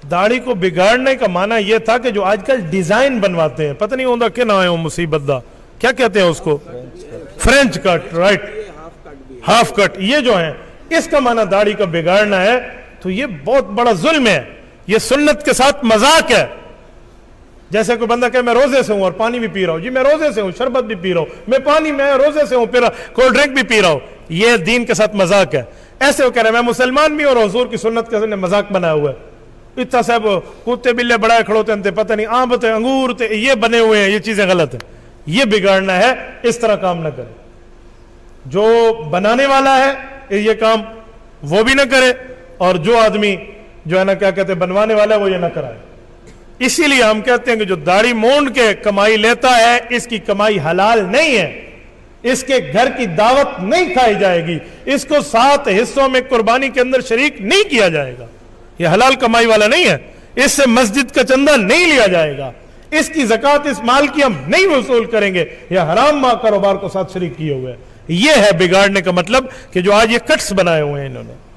दाढ़ी को बिगाड़ने का माना यह था कि जो आजकल डिजाइन बनवाते हैं, पता नहीं होता क्या ना है वो मुसीबत दा, क्या कहते हैं उसको, French cut, right, half cut, ये जो है इसका माना दाढ़ी का बिगाड़ना है, तो ये बहुत बड़ा जुल्म है, ये सुन्नत के साथ मजाक है। जैसे कोई बंदा कहे मैं रोजे से हूं और पानी भी पी रहा हूं, जी मैं रोजे से हूं, शरबत भी पी रहा हूं, मैं रोजे से हूं, फिर कोल्ड ड्रिंक भी पी रहा हूं, ये दीन के साथ मजाक है। ऐसे वो कह रहे हैं मैं मुसलमान भी और हुजूर की सुन्नत के मजाक बनाया हुआ है। इतना साहब कुत्ते बिल्ले बड़ा खड़ोते हैं, पता नहीं आम थे अंगूर थे, ये बने हुए हैं, ये चीजें गलत है, ये बिगाड़ना है, इस तरह काम ना करे। जो बनाने वाला है ये काम वो भी ना करे, और जो आदमी जो है ना क्या कहते हैं बनवाने वाला है वो ये ना कराए। इसीलिए हम कहते हैं कि जो दाढ़ी मूंड के कमाई लेता है इसकी कमाई हलाल नहीं है, इसके घर की दावत नहीं खाई जाएगी, इसको 7 हिस्सों में कुर्बानी के अंदर शरीक नहीं किया जाएगा, ये हलाल कमाई वाला नहीं है, इससे मस्जिद का चंदा नहीं लिया जाएगा, इसकी ज़कात इस माल की हम नहीं वसूल करेंगे, यह हराम कारोबार को साथ शरीक किए हुए हैं। यह है बिगाड़ने का मतलब कि जो आज ये कट्स बनाए हुए हैं इन्होंने।